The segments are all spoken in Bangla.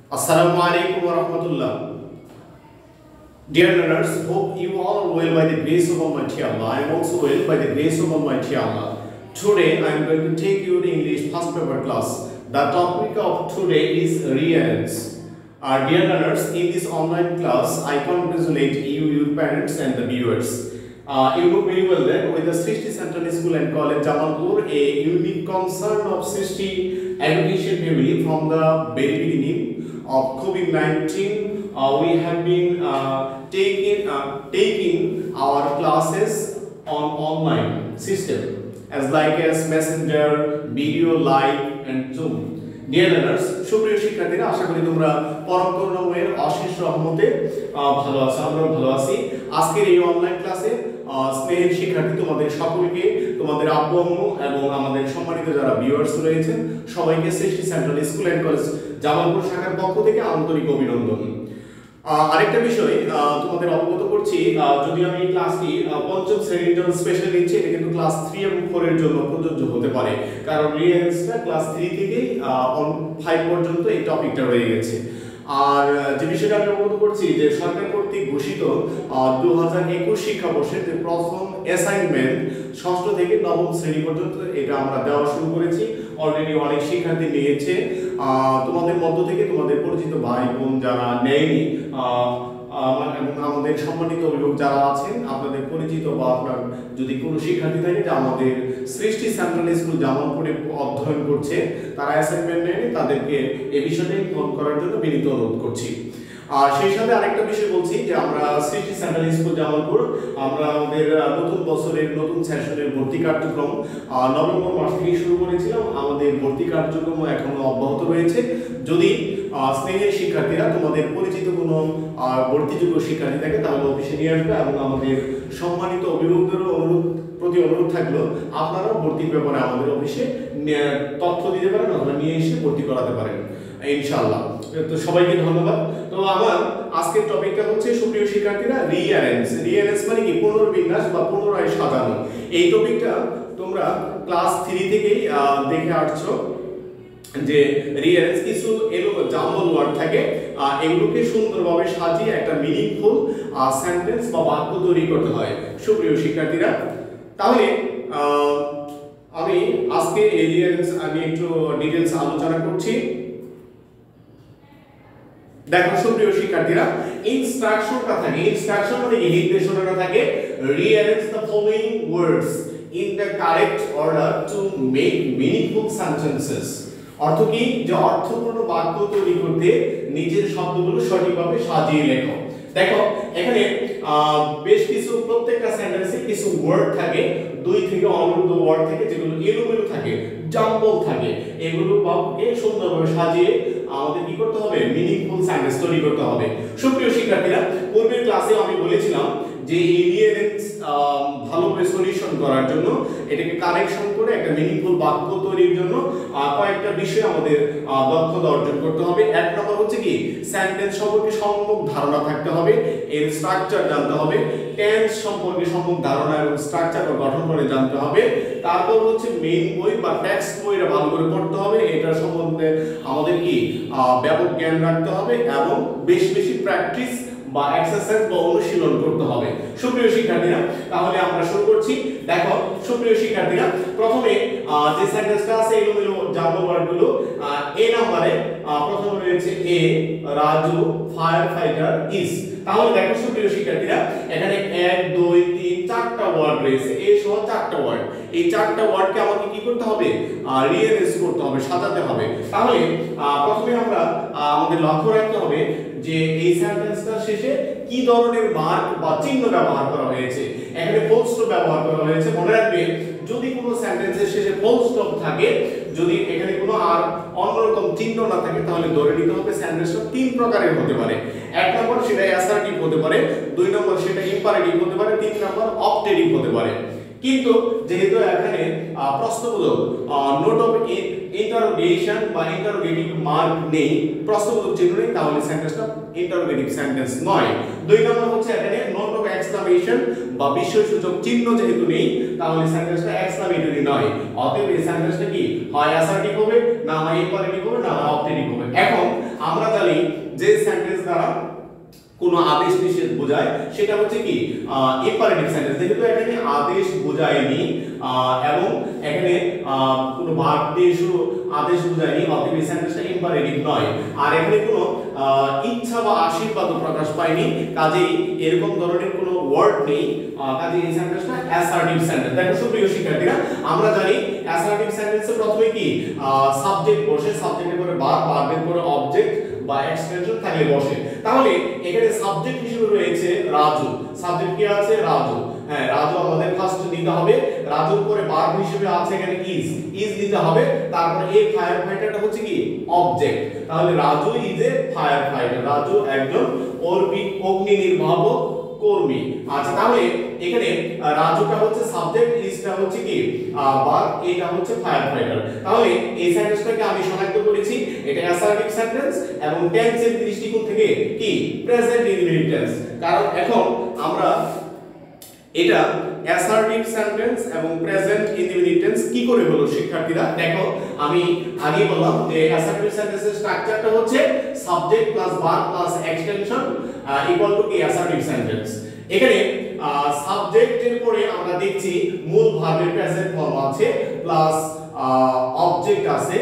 Assalamu alaikum wa rahmatullah. Dear learners, hope you all are well by the grace of Almighty Allah. I am also well by the grace of Almighty Allah. Today I am going to take you the English first paper class. The topic of today is rearrange. Dear learners, in this online class, I congratulate you, your parents and the viewers. You know very well that with the Srishti Central School and College Jamalpur, a unique concern of Srishti education family from the very beginning of COVID-19, we have been taking our classes on online system as like as Messenger, video, live and Zoom. Dear learners, সুপ্রিয় শিক্ষার্থীরা, আশা করি তোমরা পরম করুণাময়ের অশেষ রহমতে ভালো আছো। আমরাও ভালো আছি। আজকের এই অনলাইন ক্লাসে স্নেহের শিক্ষার্থী তোমাদের সকলকে, তোমাদের আব্বু আম্মু এবং আমাদের সম্মানিত যারা ভিউয়ার্স রয়েছেন সবাইকে সৃষ্টি central school and college Jamalpur শাখার পক্ষ থেকে আন্তরিক অভিনন্দন। আরেকটা বিষয় তোমাদের অবগত করছি, যদি আমি ক্লাসটি পঞ্চম শ্রেণীর জন্য স্পেশাল নিচ্ছি, এটা কিন্তু ক্লাস 3 এবং 4 এর জন্য প্রযোজ্য হতে পারে, কারণ রিয়ারেন্সটা ক্লাস 3 থেকেই 5 পর্যন্ত এই টপিকটা রয়ে গেছে। আর যে বিষয়টা আমি অবগত করছি যে সরকার কর্তৃক ঘোষিত 2021 শিক্ষাবর্ষের যে প্রথম অ্যাসাইনমেন্ট ষষ্ঠ থেকে নবম শ্রেণী পর্যন্ত এটা আমরা দেওয়া শুরু করেছি। অলরেডি অনেক শিক্ষার্থী নিয়েছে। তোমাদের মধ্য থেকে তোমাদের পরিচিত ভাই বোন যারা নেয়নি এবং আমাদের সম্মানিত অভিভাবক যারা আছেন, আপনাদের পরিচিত বা আপনার যদি কোনো শিক্ষার্থী থাকে যে আমাদের সৃষ্টি সেন্ট্রাল স্কুল জামালপুরে অধ্যয়ন করছে, তারা অ্যাসাইনমেন্ট নেয়নি, তাদেরকে এই বিষয়টা ইনফর্ম করার জন্য বিনীত অনুরোধ করছি। আর সেই সাথে আরেকটা বিষয় বলছি যে আমরা সৃষ্টি সেন্ট্রাল স্কুল জামালপুর আমরা আমাদের নতুন বছরের নতুন সেশনের ভর্তি কার্যক্রম নভেম্বর মাস থেকে শুরু করেছিলাম। আমাদের ভর্তি কার্যক্রম এখনো অব্যাহত রয়েছে। যদি স্নেহের শিক্ষার্থীরা তোমাদের পরিচিত কোনো ভর্তিযোগ্য শিক্ষার্থী থাকে তাহলে অফিসে নিয়ে আসবে, এবং আমাদের সম্মানিত অভিভাবকদেরও অনুরোধ থাকলো আপনারাও ভর্তির ব্যাপারে আমাদের অফিসে তথ্য দিতে পারেন অথবা নিয়ে এসে ভর্তি করাতে পারেন ইনশাআল্লাহ। তো সবাইকে ধন্যবাদ। তো আমার আজকের টপিকটা হচ্ছে সুপ্রিয় শিক্ষার্থীরা রিঅ্যারেঞ্জ। রিঅ্যারেঞ্জ মানে কি? পুনর্বিন্যাস বা পুনরায় সাজানো। এই টপিকটা তোমরা ক্লাস 3 থেকেই দেখে আসছো যে রিঅ্যারেঞ্জ কিছু জাম্বল ওয়ার্ড থাকে, এগুলোকে সুন্দরভাবে সাজিয়ে একটা মিনিংফুল সেন্টেন্স বা বাক্য তৈরি করতে হয় সুপ্রিয় শিক্ষার্থীরা। তাহলে আমি আজকে এই রিঅ্যারেঞ্জ আমি একটু ডিটেইলস আলোচনা করছি। দেখো সুপ্রিয় শিক্ষার্থীরা, ইনস্ট্রাকশনটা থাকে, ইনস্ট্রাকশন মানে কি? নির্দেশনাটা থাকে rearrange the following words in the correct order to make meaningful sentences. অর্থ কি? যে অর্থপূর্ণ বাক্য তৈরি করতে নিজের শব্দগুলো সঠিকভাবে সাজিয়ে লেখো। দেখো এখানে বেশ কিছু প্রত্যেকটা সেন্টেন্সে কিছু ওয়ার্ড থাকে, 2 থেকে অনূর্ধ্ব ওয়ার্ড থাকে যেগুলো এলোমেলো থাকে, জাম্বল থাকে। এগুলো বাক্যকে সুন্দরভাবে সাজিয়ে আমাদের কি করতে হবে? মিনিংফুল সেন্টেন্স তৈরি করতে হবে। সুপ্রিয় শিক্ষার্থীরা, পূর্বের ক্লাসে আমি বলেছিলাম যে এই রিঅ্যারেঞ্জ ভালোভাবে সলিউশন করার জন্য, এটাকে কারেকশন করে একটা মিনিংফুল বাক্য তৈরির জন্য কয়েকটা বিষয় আমাদের দক্ষতা অর্জন করতে হবে। এক নম্বর হচ্ছে কি? সেন্টেন্স সম্পর্কে সম্যক ধারণা থাকতে হবে, এর স্ট্রাকচার জানতে হবে, টেন্স সম্পর্কে সম্যক ধারণা এবং স্ট্রাকচার বা গঠন করে জানতে হবে। তারপর হচ্ছে মেইন বই বা টেক্সট বইটা ভালো করে পড়তে হবে, এটার সম্বন্ধে আমাদের কি ব্যাপক জ্ঞান রাখতে হবে, এবং বেশি বেশি প্র্যাকটিস বা এক্সারসাইজ বা অনুশীলন করতে হবে সুপ্রিয় শিক্ষার্থীরা। তাহলে আমরা শুরু করছি। দেখো সুপ্রিয় শিক্ষার্থীরা, প্রথমে যে সেন্টেন্সটা আছে এগুলো জাম্বল ওয়ার্ডগুলো এ নম্বরে প্রথমে রয়েছে এ রাজু ফায়ার ফাইটার ইজ। তাহলে দেখো সুপ্রিয় শিক্ষার্থীরা, এখানে 1 2 3 4টা ওয়ার্ড রয়েছে, এ সহ 4টা ওয়ার্ড। এই 4টা ওয়ার্ডকে আমাকে কি করতে হবে? রিঅ্যারেঞ্জ করতে হবে, সাজাতে হবে। তাহলে প্রথমে আমরা আমাদের লক্ষ্য রাখতে হবে যে এই সেন্টেন্সটা শেষে কি ধরনের মার্ক বা চিহ্ন ব্যবহার করা হয়েছে। এখানে ফুল স্টপ ব্যবহার করা হয়েছে। মনে রাখবে, যদি কোনো সেন্টেন্সের শেষে ফুল স্টপ থাকে, যদি এখানে কোনো আর অন্যরকম চিহ্ন না থাকে, তাহলে ধরে নিতে হবে সেন্টেন্সটা 3 প্রকারের হতে পারে। 1 নম্বর সেটা অ্যাসার্টিভ হতে পারে, 2 নম্বর সেটা ইম্পারেটিভ হতে পারে, 3 নম্বর অবজেক্টিভ হতে পারে। কিন্তু যেহেতু এখানে প্রশ্নবোধক নোট অফ ইন্টারোগেশন বা ইন্টারোগেটিভ মার্ক নেই, প্রশ্নবোধক চিহ্ন নেই, তাহলে সেন্টেন্সটা ইন্টারোগেটিভ সেন্টেন্স নয়। 2 নম্বর হচ্ছে এখানে নোট অফ এক্সক্লামেশন বা বিস্ময়সূচক চিহ্ন যেহেতু নেই, তাহলে সেন্টেন্সটা এক্সক্লামেটরি নয়। অতএব এই সেন্টেন্সটা কি হয়? অ্যাসার্টিভ হবে, না হয় ইম্পারেটিভ হবে, না হয় অবজেক্টিভ হবে। এখন আমরা যা জানি যে সেন্টেন্স দ্বারা কোনো আদেশ নিষেধ বোঝায় সেটা হচ্ছে কি ইম্পারেটিভ সেন্টেন্স। যেহেতু এখানে আদেশ বোঝায়নি এবং এখানে কোনো ভার্ব দিয়ে শুরু আদেশ বোঝায়নি, অতএব এই সেন্টেন্সটা ইম্পারেটিভ নয়। আর এখানে কোনো ইচ্ছা বা আশীর্বাদ প্রকাশ পায়নি, কাজেই এরকম ধরনের কোনো ওয়ার্ড নেই, কাজেই এই সেন্টেন্সটা অ্যাসার্টিভ সেন্টেন্স। দেখো সুপ্রিয় শিক্ষার্থীরা, আমরা জানি অ্যাসার্টিভ সেন্টেন্সে প্রথমে কি সাবজেক্ট বসে, সাবজেক্টের পরে ভার্ব, ভার্বের পরে অবজেক্ট বা এক্সটেনশন থাকলে বসে। তাহলে এখানে সাবজেক্ট হিসেবে রয়েছে রাজু। সাবজেক্ট কি আছে? রাজু। হ্যাঁ, রাজু আমাদের ফার্স্ট নিতে হবে। রাজুর পরে ভার্ব হিসেবে আছে এখানে ইজ নিতে হবে। তারপরে এই ফায়ার ফাইটারটা হচ্ছে কি অবজেক্ট। তাহলে Raju is a fire fighter. Raju একজন অগ্নি নির্বাপক কর্মী। আচ্ছা, তাহলে এখানে রাজুটা হচ্ছে সাবজেক্ট, ইজটা হচ্ছে কি ভার্ব, এটা হচ্ছে ফায়ার ফাইটার। তাহলে এই সেন্টেন্সটাকে আমি শনাক্ত করেছি এটা অ্যাসার্টিভ সেন্টেন্স এবং টেন্সের দৃষ্টিকোণ থেকে কি প্রেজেন্ট ইনডিফিনিট টেন্স। কারণ এখন আমরা এটা অ্যাসার্টিভ সেন্টেন্স এবং প্রেজেন্ট ইনডিফিনিট টেন্স কি করে হলো শিক্ষার্থীরা? দেখো, আমি আগে বললাম যে অ্যাসার্টিভ সেন্টেন্সের স্ট্রাকচারটা হচ্ছে subject plus verb plus extension equal to কি অ্যাসার্টিভ সেন্টেন্স। এখানে সাবজেক্টের পরে আমরা দেখছি মূল ভার্বের প্রেজেন্ট ফর্ম আছে প্লাস অবজেক্ট আছে,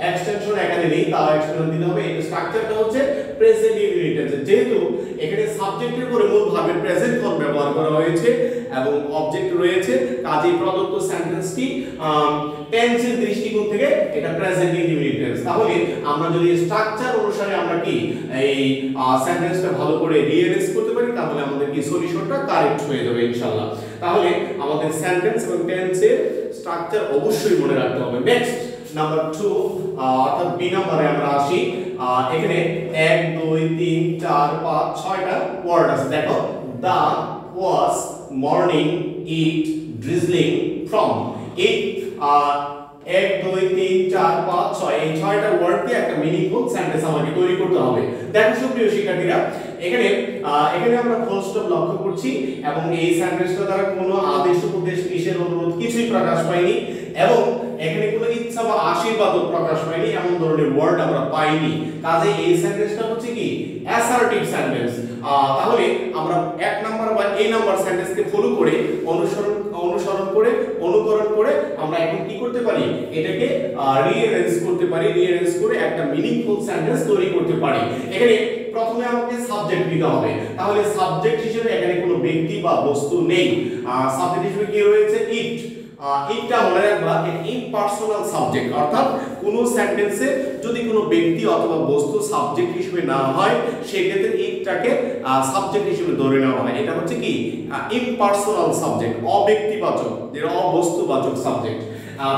এক্সটেনশন এখানে নেই, তাও এক্সটেনশন দিতে হবে। এই স্ট্রাকচারটা হচ্ছে প্রেজেন্ট ইনডিফিনিট টেন্স। যেহেতু এখানে সাবজেক্টের পরে মূল ভার্বের প্রেজেন্ট ফর্ম ব্যবহার করা হয়েছে এবং অবজেক্ট রয়েছে, কাজেই প্রদত্ত সেন্টেন্সটি টেন্সের দৃষ্টিকোণ থেকে এটা প্রেজেন্ট ইনডিফিনিট টেন্স। তাহলে আমরা যদি স্ট্রাকচার অনুসারে আমরা কি এই সেন্টেন্সটা ভালো করে রিঅ্যারেঞ্জ করতে পারি, তাহলে আমাদের কি সলিউশনটা কারেক্ট হয়ে যাবে ইনশাআল্লাহ। তাহলে আমাদের সেন্টেন্স এবং টেন্সের স্ট্রাকচার অবশ্যই মনে রাখতে হবে। নেক্সট নাম্বার 2 অর্থাৎ বি নম্বরে আমরা আসি। এখানে 1 2 3 4 5 6টা ওয়ার্ড আছে। দেখো, দা ওয়াজ মর্নিং ইট ড্রিজলিং ফ্রম। এই 1 2 3 4 5 6 এই 6টা ওয়ার্ড দিয়ে একটা মিনিংফুল সেন্টেন্স আমাকে তৈরি করতে হবে। দেখো সুপ্রিয় শিক্ষার্থীরা, এখানে আমরা ফুল স্টপ লক্ষ্য করছি এবং এই সেন্টেন্সটা দ্বারা কোনো আদেশ, উপদেশ, নিষেধ, অনুরোধ কিছুই প্রকাশ পায়নি এবং এখানে কোনো ইচ্ছা বা আশীর্বাদও প্রকাশ পায়নি, এমন ধরনের ওয়ার্ড আমরা পাইনি। কাজে এই সেন্টেন্সটা হচ্ছে কি অ্যাসার্টিভ সেন্টেন্স। তাহলে আমরা এক নাম্বার বা এই নাম্বার সেন্টেন্সকে ফলো করে অনুকরণ করে আমরা এখন কি করতে পারি, এটাকে রিঅ্যারেঞ্জ করতে পারি। রিঅ্যারেঞ্জ করে একটা মিনিংফুল সেন্টেন্স তৈরি করতে পারি। এখানে প্রথমে আমাকে সাবজেক্ট নিতে হবে। তাহলে সাবজেক্ট হিসেবে এখানে কোনো ব্যক্তি বা বস্তু নেই। সাবজেক্ট হিসেবে কি রয়েছে? ইট। ইটটা মনে রাখবা ইম্পার্সোনাল সাবজেক্ট, অর্থাৎ কোন সেন্টেন্সে যদি কোনো ব্যক্তি অথবা বস্তু সাবজেক্ট হিসেবে না হয় সেক্ষেত্রে ইটটাকে সাবজেক্ট হিসেবে ধরে নেওয়া হয়। এটা হচ্ছে কি ইম্পার্সোনাল সাবজেক্ট, অব্যক্তিবাচক, যেটা অবস্তুবাচক সাবজেক্ট।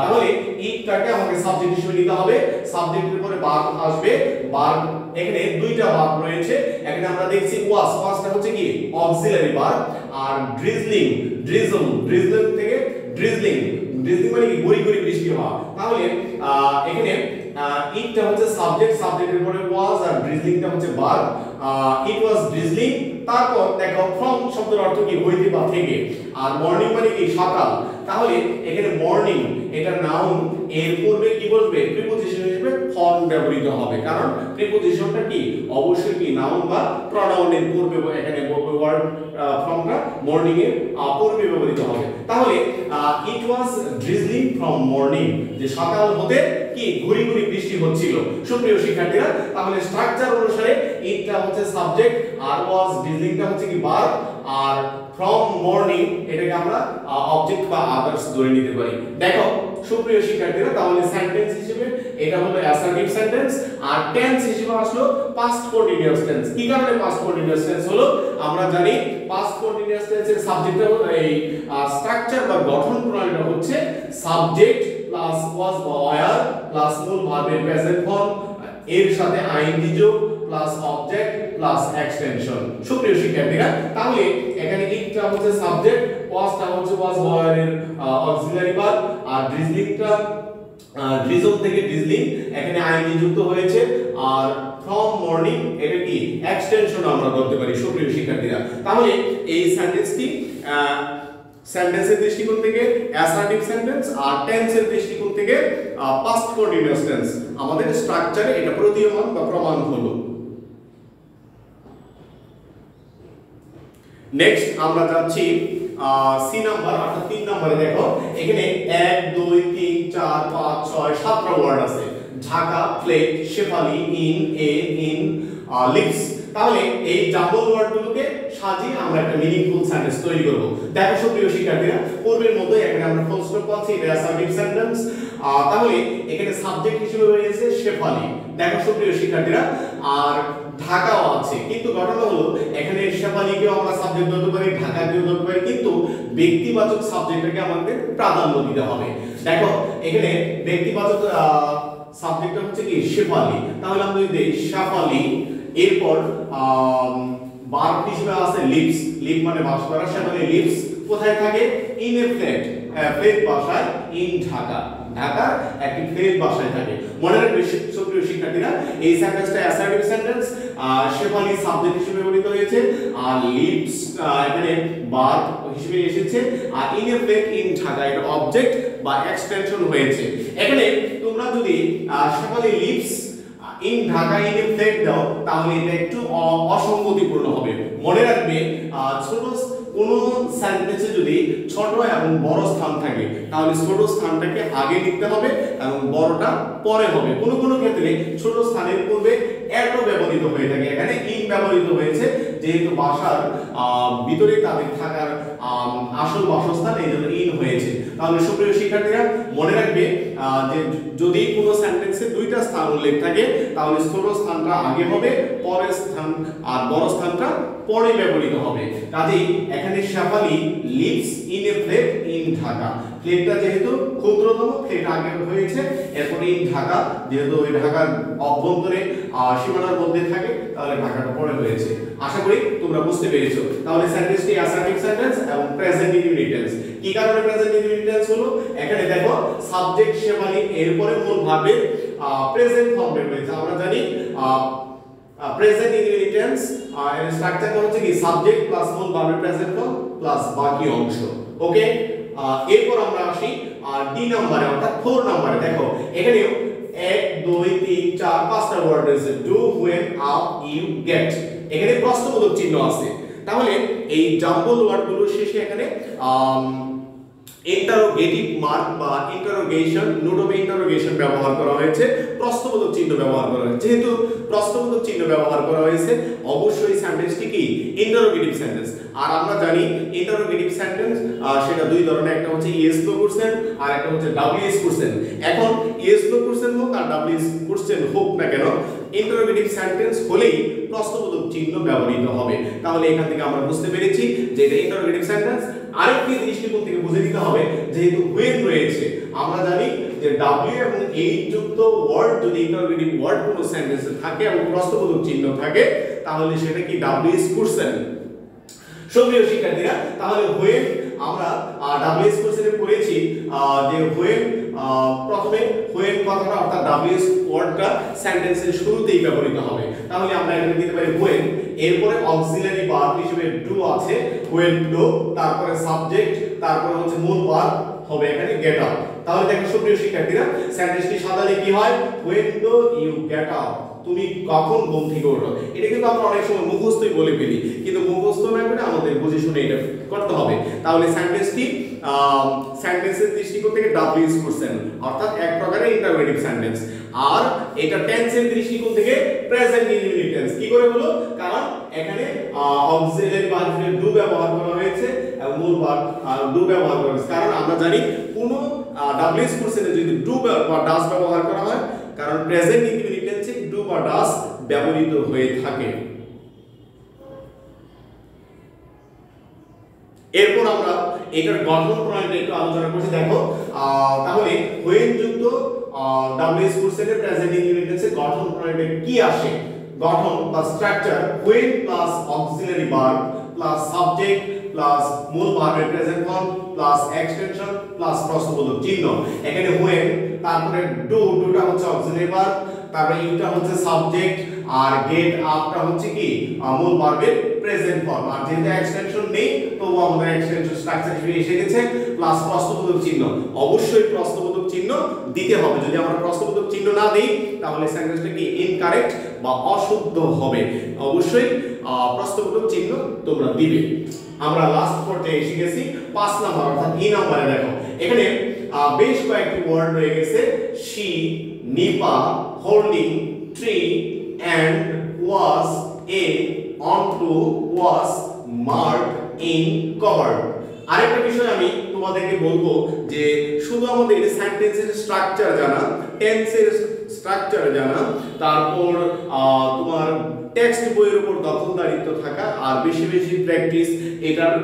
তাহলে ইটটাকে আমাকে সাবজেক্ট হিসেবে নিতে হবে। সাবজেক্টের পরে ভার্ব আসবে। ভার্ব এখানে দুইটা ভার্ব রয়েছে। এখানে আমরা দেখছি ওয়াজটা হচ্ছে কি অক্সিলারি ভার্ব, আর ড্রিজলিং থেকে ড্রিজলিং মানে কি গুড়ি গুড়ি বৃষ্টি হওয়া। তাহলে এখানে ইটটা হচ্ছে সাবজেক্ট, সাবজেক্টের পরে ওয়াজ, আর ড্রিজলিংটা হচ্ছে ভার্ব। ইট ওয়াজ ড্রিজলিং। তারপর দেখো ফ্রম শব্দের অর্থ কি হইতে বা থেকে, আর মর্নিং মানে কি সকাল। তাহলে এখানে মর্নিং এটা নাউন, এর পূর্বে কি বসবে? প্রিপোজিশন হিসেবে ফর্ম ব্যবহৃত হবে, কারণ প্রিপোজিশনটা কি অবশ্যই কি নাউন বা প্রনাউনের পূর্বে, এখানে ওয়ার্ড ফর্মটা মর্নিং এর পূর্বে ব্যবহৃত হবে। তাহলে ইট ওয়াজ ড্রিজলিং ফ্রম মর্নিং, যে সকাল হতে কি ঘুরি ঘুরি বৃষ্টি হচ্ছিল। সুপ্রিয় শিক্ষার্থীরা, তাহলে স্ট্রাকচার অনুসারে ইটটা হচ্ছে সাবজেক্ট, আর ওয়াজ ড্রিজলিংটা হচ্ছে কি ভার্ব, আর ফ্রম মর্নিং এটাকে আমরা অবজেক্ট বা আদার্স ধরে নিতে পারি। দেখো সুপ্রিয় শিক্ষার্থীরা, তাহলে সেন্টেন্স হিসেবে এটা হলো অ্যাসার্টিভ সেন্টেন্স, আর টেন্স হিসেবে আসলো পাস্ট কন্টিনিউয়াস টেন্স। কি কারণে পাস্ট কন্টিনিউয়াস টেন্স হলো? আমরা জানি পাস্ট কন্টিনিউয়াস টেন্সের সাবজেক্টটা হলো এই স্ট্রাকচার বা গঠন প্রণালীটা হচ্ছে সাবজেক্ট প্লাস ওয়াজ বা ওয়্যার প্লাস মূল ভার্বের প্রেজেন্ট ফর্ম, এর সাথে আইএনজি যোগ প্লাস অবজেক্ট প্লাস এক্সটেনশন। সুপ্রিয় শিক্ষার্থীরা, তাহলে এখানে ইটটা হচ্ছে সাবজেক্ট, ওয়াজটা হচ্ছে ওয়াজ ওয়্যারের অক্সিলারি ভার্ব, আর ড্রিজলিংটা ড্রিজল থেকে ড্রিজলিং এখানে আইএনজি যুক্ত হয়েছে, আর ফ্রম মর্নিং এটা কি এক্সটেনশন আমরা করতে পারি। সুপ্রিয় শিক্ষার্থীরা, তাহলে এই সেন্টেন্সটি সেন্টেন্সের দৃষ্টিকোণ থেকে অ্যাসার্টিভ সেন্টেন্স, আর টেন্সের দৃষ্টিকোণ থেকে পাস্ট কন্টিনিউয়াস টেন্স। আমাদের স্ট্রাকচারে এটা প্রতীয়মান বা প্রমাণ হলো। নেক্সট আমরা যাচ্ছি সি নাম্বার অর্থাৎ 3 নম্বরে। দেখো এখানে 1 2 3 4 5 6 7টা ওয়ার্ড আছে, Dhaka, plate, Shefali, in, a, in, lips. তাহলে এই জাম্বল ওয়ার্ডগুলোকে সাজিয়ে আমরা একটা মিনিংফুল সেন্টেন্স তৈরি করব। দেখো সুপ্রিয় শিক্ষার্থীরা, পূর্বের মতোই এখানে আমরা ফুল স্টপ পাচ্ছি, এটা অ্যাসার্টিভ সেন্টেন্স। তাহলে এখানে সাবজেক্ট হিসেবে রয়েছে শেফালি, দেখো সুপ্রিয় শিক্ষার্থীরা, আর ঢাকাও আছে। কিন্তু ঘটনা হলো এখানে শেফালিকেও আমরা সাবজেক্ট ধরতে পারি, ঢাকাকেও ধরতে পারি, কিন্তু ব্যক্তিবাচক সাবজেক্টটাকে আমাদের প্রাধান্য দিতে হবে। দেখো এখানে ব্যক্তিবাচক সাবজেক্টটা হচ্ছে কি শেফালি, তাহলে আমরা যদি দেই শেফালি, এরপর ভার্ব হিসেবে আছে লিপস, লিপ মানে বাস করা, শেফালি লিপস কোথায় থাকে? ইন এ ফ্ল্যাট, ফ্ল্যাট বাসায়, ইন ঢাকা, ঢাকার একটি ফ্ল্যাট বাসায় থাকে। মনে রাখবে সুপ্রিয় শিক্ষার্থীরা, এই সেন্টেন্সটা অ্যাসার্টিভ সেন্টেন্স, শেফালি সাবজেক্ট হিসেবে ব্যবহৃত হয়েছে, আর লিপস এখানে ভার্ব হিসেবে এসেছে, আর in a flat, in Dhaka এটা অবজেক্ট বা এক্সটেনশন হয়েছে। এখানে তোমরা যদি Shefali lives in Dhaka in a flat দাও, তাহলে এটা একটু অসঙ্গতিপূর্ণ হবে। মনে রাখবে ছোট কোন সেন্টেন্সে যদি ছোট এবং বড় স্থান থাকে, তাহলে ছোট স্থানটাকে আগে লিখতে হবে এবং বড়টা পরে হবে। কোনো কোনো ক্ষেত্রে ছোট স্থানের পূর্বে এটো ব্যবহৃত হয়ে থাকে, এখানে ইন ব্যবহৃত হয়েছে যেহেতু বাসার ভিতরে তাদের থাকার আসল বাসস্থান, এই জন্য ইন হয়েছে। তাহলে সুপ্রিয় শিক্ষার্থীরা মনে রাখবে যে যদি কোনো সেন্টেন্সে দুইটা স্থান উল্লেখ থাকে, তাহলে ছোট স্থানটা আগে হবে, পরের স্থান আর বড় স্থানটা পরে ব্যবহৃত হবে। কাজেই এখানে Shefali lives in a flat in Dhaka, ফ্ল্যাটটা যেহেতু ক্ষুদ্রতম, ফ্ল্যাট আগে হয়েছে, এরপরে ইন ঢাকা যেহেতু ওই ঢাকার অভ্যন্তরে সীমানার মধ্যে থাকে, তাহলে ঢাকাটা পরে হয়েছে। আশা করি তোমরা বুঝতে পেরেছো। তাহলে সেন্টেন্সটি অ্যাসার্টিভ সেন্টেন্স এবং প্রেজেন্ট ইনডিফিনিট টেন্স। কি কারণে প্রেজেন্ট ইনডিফিনিট টেন্স হলো? এখানে দেখো সাবজেক্ট শেফালি, এরপরে মূল ভার্বের প্রেজেন্ট ফর্মে রয়েছে। আমরা জানি প্রেজেন্ট ইনডিফিনিট টেন্স এর স্ট্রাকচারটা হচ্ছে কি সাবজেক্ট প্লাস মূল ভার্বের প্রেজেন্ট ফর্ম প্লাস বাকি অংশ। ওকে, এরপর আমরা আসি ডি নম্বরে অর্থাৎ 4 নম্বরে। দেখো এখানেও 1 2 3 4 5টা ওয়ার্ড রয়েছে, do, when, up, you, get. এখানে প্রশ্নবোধক চিহ্ন আছে। তাহলে এই জাম্বল ওয়ার্ডগুলোর শেষে এখানে ইন্টারোগেটিভ মার্ক বা ইন্টারোগেশন, নোট অফ ইন্টারোগেশন ব্যবহার করা হয়েছে, প্রশ্নবোধক চিহ্ন ব্যবহার করা হয়েছে। যেহেতু প্রশ্নবোধক চিহ্ন ব্যবহার করা হয়েছে, অবশ্যই সেন্টেন্সটি কি ইন্টারোগেটিভ সেন্টেন্স। আর আমরা জানি ইন্টারোগেটিভ সেন্টেন্স সেটা দুই ধরনের, একটা হচ্ছে ইয়েস নো কোশ্চেন আর একটা হচ্ছে ডব্লিউএস কোশ্চেন। এখন ইয়েস নো কোশ্চেন হোক আর ডব্লিউএস কোশ্চেন হোক না কেন, ইন্টারোগেটিভ সেন্টেন্স হলেই প্রশ্নবোধক চিহ্ন ব্যবহৃত হবে। তাহলে এখান থেকে আমরা বুঝতে পেরেছি যে এটা ইন্টারোগেটিভ সেন্টেন্স। আরেকটি দৃষ্টিকোণ থেকে বুঝে নিতে হবে, যেহেতু হোয়েন রয়েছে, আমরা জানি যে ডব্লিউ এবং এইচ যুক্ত ওয়ার্ড যদি ইন্টারোগেটিভ ওয়ার্ড কোন সেন্টেন্সে থাকে এবং প্রশ্নবোধক চিহ্ন থাকে, তাহলে সেটা কি ডব্লিউএস কোশ্চেন। সুপ্রিয় শিক্ষার্থীরা, তাহলে হোয়েন আমরা ডব্লিউএস কোশ্চেনে পড়েছি যে হোয়েন প্রথমে হোয়েন কথাটা অর্থাৎ ডব্লিউএস ওয়ার্ডটা সেন্টেন্সের শুরুতেই ব্যবহৃত হবে। তাহলে আমরা এখানে দিতে পারি হোয়েন, এরপরে অক্সিলারি ভার্ব হিসেবে ডু আছে, হোয়েন ডু, তারপরে সাবজেক্ট, তারপরে হচ্ছে মূল ভার্ব হবে এখানে গেট আপ। তাহলে দেখো সুপ্রিয় শিক্ষার্থীরা, সেন্টেন্সটি সাজালে কি হয়? When do you get up, তুমি কখন ঘুম থেকে ওঠো। এটা কিন্তু আমরা অনেক সময় মুখস্থই বলে ফেলি, কিন্তু মুখস্থ না করে আমাদের বুঝে শুনে এটা করতে হবে। তাহলে সেন্টেন্সটি সেন্টেন্সের দৃষ্টিকোণ থেকে ডব্লিউএস কোশ্চেন অর্থাৎ এক প্রকারের ইন্টারোগেটিভ সেন্টেন্স। আর এটা টেন্সের দৃষ্টিকোণ থেকে প্রেজেন্ট ইনডিফিনিট টেন্স। কি করে হলো? কারণ এখানে অক্সিলারি ভার্ব হিসেবে ডু ব্যবহার করা হয়েছে এবং মূল ভার্ব ডু ব্যবহার করা হয়েছে। কারণ আমরা জানি কোন ডব্লিউএস কোশ্চেনে যদি ডু বা ডাস ব্যবহার করা হয়, কারণ প্রেজেন্ট ইনডিফিনিট টেন্সে ডু বা ডাস ব্যবহৃত হয়ে থাকে। এরপর আমরা এটার গঠন প্রণালীটা একটু আলোচনা করছি। দেখো তাহলে হোয়েন যুক্ত ডব্লিউএস কোশ্চেনে প্রেজেন্ট ইনডিফিনিট টেন্সে গঠন প্রণালীটা কি আসে? গঠন বা structure when plus auxiliary verb plus subject plus মূল ভার্বের present form plus extension plus প্রশ্নবোধক চিহ্ন। এখানে হোয়েন, তারপরে ডু, ডুটা হচ্ছে অক্সিলারি ভার্ব, তারপরে ইউটা হচ্ছে সাবজেক্ট, আর গেট আপটা হচ্ছে কি মূল ভার্বের প্রেজেন্ট ফর্ম। আর যেহেতু এক্সটেনশন নেই, তবু আমাদের এক্সটেনশন স্ট্রাকচার হিসেবে এসে গেছে প্লাস প্রশ্নবোধক চিহ্ন। অবশ্যই প্রশ্নবোধক চিহ্ন দিতে হবে। যদি আমরা প্রশ্নবোধক চিহ্ন না দেই, তাহলে সেন্টেন্সটা কি ইনকারেক্ট বা অশুদ্ধ হবে। অবশ্যই প্রশ্নবোধক চিহ্ন তোমরা দিবে। আমরা লাস্ট পর্যায়ে এসে গেছি 5 নাম্বার অর্থাৎ ই নাম্বারে। দেখো এখানে বেশ কয়েকটি ওয়ার্ড রয়ে গেছে, she, Nipa, holding, tree and was, a, onto, was, marked, in, covered। আরেকটা বিষয় আমি তোমাদেরকে বলবো যে শুধু আমাদের সেন্টেন্সের স্ট্রাকচার জানা, টেন্সের স্ট্রাকচার জানা, তারপর তোমার টেক্সট বইয়ের উপর দখলদারিত্ব থাকা আর বেশি বেশি প্র্যাকটিস, এটার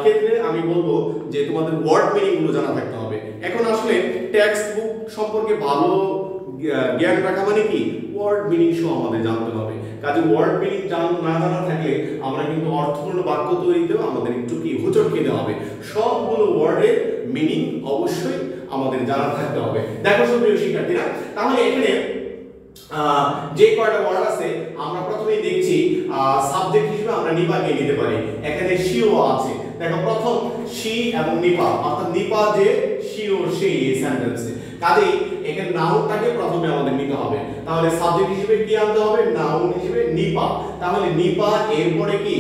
ক্ষেত্রে আমি বলবো যে তোমাদের ওয়ার্ড মিনিং গুলো জানা থাকতে হবে। এখন আসলে টেক্সট বুক সম্পর্কে ভালো জ্ঞান রাখা মানে কি ওয়ার্ড মিনিং সহ আমাদের জানতে হবে। কাজে ওয়ার্ড মিনিং না জানা থাকলে আমরা কিন্তু অর্থপূর্ণ বাক্য তৈরিতেও আমাদের একটু কি হোঁচট খেতে হবে। সবগুলো ওয়ার্ডের মিনিং অবশ্যই আমাদের জানা থাকতে হবে। দেখো সুপ্রিয় শিক্ষার্থীরা, তাহলে এখানে যে কয়টা ওয়ার্ড আছে আমরা প্রথমেই দেখছি সাবজেক্ট হিসেবে আমরা নিপাকে নিতে পারি। এখানে শিও আছে। দেখো প্রথম শি এবং নিপা, অর্থাৎ নিপা যে শিও সেই এই সেন্টেন্সে, কাজেই এখানে নাউনটাকে প্রথমে আমাদের নিতে হবে। তাহলে সাবজেক্ট হিসেবে কি আনতে হবে? নাউন হিসেবে নিপা। তাহলে নিপা এরপরে কি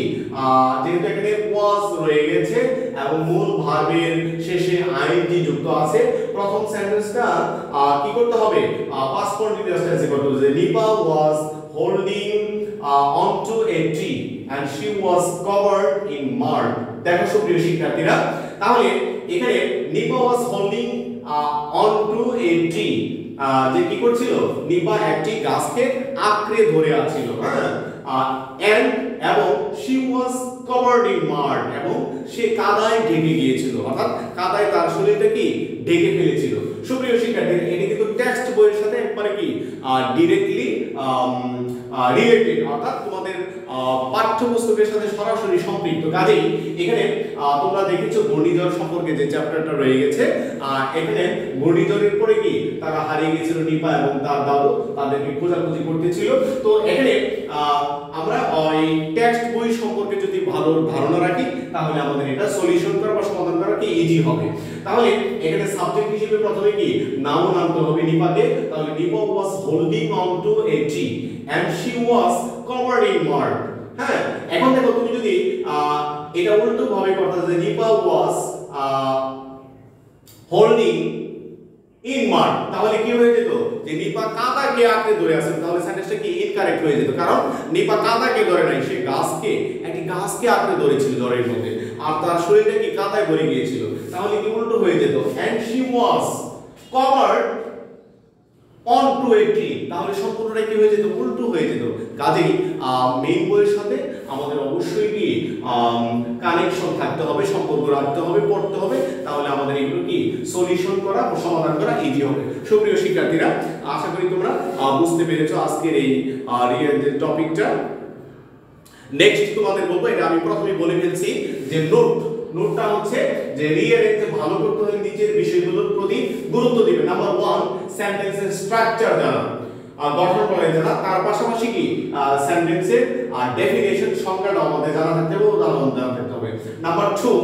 যেহেতু এখানে ওয়াজ রয়ে গেছে এবং মূল ভার্বের শেষে আইএনজি যুক্ত আছে, প্রথম সেন্টেন্সটা কি করতে হবে? পাস্ট কন্টিনিউয়াস টেন্সে করতে হবে। Nipa was holding onto a tree and she was covered in mud। দেখো সুপ্রিয় শিক্ষার্থীরা, তাহলে এখানে Nipa was holding onto a tree, যে কি করছিল? নিপা একটি গাছকে আঁকড়ে ধরে আছিল, হ্যাঁ, and এবং she was covered in mud, এবং সে কাদায় ঢেকে গিয়েছিল, অর্থাৎ কাদায় তার শরীরটা কি ঢেকে ফেলেছিল। সুপ্রিয় শিক্ষার্থীরা, এটি কিন্তু টেক্সট বইয়ের সাথে একবারে কি ডাইরেক্টলি রিলেটেড, অর্থাৎ তোমাদের পাঠ্যপুস্তকের সাথে সরাসরি সম্পৃক্ত। কাজেই এখানে তোমরা দেখেছো ঘূর্ণিঝড় সম্পর্কে যে চ্যাপ্টারটা রয়ে গেছে, এখানে ঘূর্ণিঝড়ের পরে কি তারা হারিয়ে গিয়েছিল নিপা এবং তার দাদু, তাদেরকে খোঁজাখুঁজি করতেছিল। তো এখানে আমরা ওই টেক্সট বই সম্পর্কে যদি ভালো ধারণা রাখি তাহলে আমাদের এটা সলিউশন করা বা সমাধান করা কি ইজি হবে। তাহলে এখানে সাবজেক্ট হিসেবে প্রথমে কি নাউন আনতে হবে নিপাকে। তাহলে Nipa was holding on to a tree and she was covered in mud। হ্যাঁ, এখন দেখো তুমি যদি এটা উল্টো ভাবে করতে যে নিপা ওয়াজ হোল্ডিং ইন মাড, তাহলে কি হয়ে যেত? যে নিপা কাদাকে আঁকড়ে ধরে আছে, তাহলে সেন্টেন্সটা কি ইনকারেক্ট হয়ে যেত, কারণ নিপা কাদাকে ধরে নাই, সে একটি গাছকে আঁকড়ে ধরেছিল ঝড়ের মধ্যে, আর তার শরীরটা কি কাদায় ভরে গিয়েছিল। তাহলে কি উল্টো হয়ে যেত? and she was covered onto a tree, তাহলে সম্পূর্ণটা কি হয়ে যেত? উল্টো হয়ে যেত। কাজেই মেইন বইয়ের সাথে আমাদের অবশ্যই কি কানেকশন থাকতে হবে, সম্পর্ক রাখতে হবে, পড়তে হবে, তাহলে আমাদের এগুলো কি সলিউশন করা ও সমাধান করা ইজি হবে। সুপ্রিয় শিক্ষার্থীরা, আশা করি তোমরা বুঝতে পেরেছো আজকের এই টপিকটা। নেক্সট তোমাদের বলবো, এটা আমি প্রথমেই বলে ফেলছি যে নোটটা হচ্ছে যে রিঅ্যারেঞ্জ ভালো করতে হলে নিচের বিষয়গুলোর প্রতি গুরুত্ব দিবে। নাম্বার 1, সেন্টেন্সের স্ট্রাকচার জানা, গঠন প্রণালী জানা, তার পাশাপাশি কি সেন্টেন্সের ডেফিনিশন সংজ্ঞাটা আমাদের জানা থাকতে হবে, উদাহরণ জানা থাকতে হবে। নাম্বার 2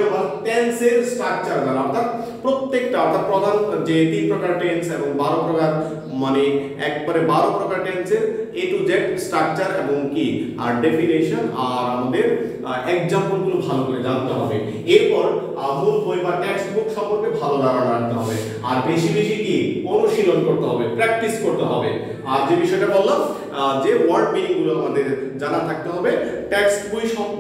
নাম্বার টেন্সের স্ট্রাকচার জানা, অর্থাৎ প্রত্যেকটা, অর্থাৎ প্রধান যে 3 প্রকার টেন্স এবং 12 প্রকার, মানে একবারে 12 প্রকার টেন্সের A to Z স্ট্রাকচার এবং কি আর ডেফিনিশন আর আমাদের एग्जांपल গুলো ভালো করে জানতে হবে। এরপর মূল বই বা টেক্সট বুক সম্পর্কে ভালো ধারণা রাখতে হবে, আর বেশি বেশি কি অনুশীলন করতে হবে, প্র্যাকটিস করতে হবে। আর যে বিষয়টা বললাম যে ওয়ার্ড মিনিং গুলো আমাদের জানা থাকতে হবে। টেক্সট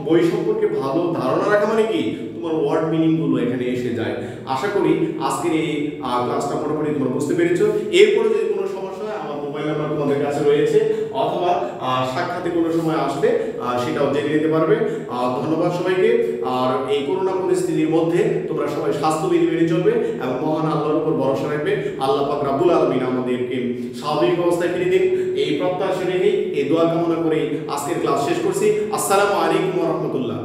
বই সম্পর্কে ভালো ধারণা রাখা মানে কি তোমার ওয়ার্ড মিনিং গুলো এখানে এসে যায়। আশা করি আজকের এই ক্লাসটা মোটামুটি তোমরা বুঝতে পেরেছো। এরপরে যদি কোনো সমস্যা হয় আমার মোবাইল নাম্বার তোমাদের কাছে রয়েছে, অথবা সাক্ষাতে কোনো সময় আসলে সেটাও জেনে নিতে পারবে। ধন্যবাদ সবাইকে। আর এই করোনা পরিস্থিতির মধ্যে তোমরা সবাই স্বাস্থ্যবিধি মেনে চলবে এবং মহান আল্লাহর উপর ভরসা রাখবে। আল্লাহ পাক রব্বুল আলামিন আমাদেরকে স্বাভাবিক অবস্থায় ফিরিয়ে দিন, এই প্রত্যাশা রেখে এই দোয়া কামনা করে আজকের ক্লাস শেষ করছি। আসসালামু আলাইকুম ওয়া রাহমাতুল্লাহ।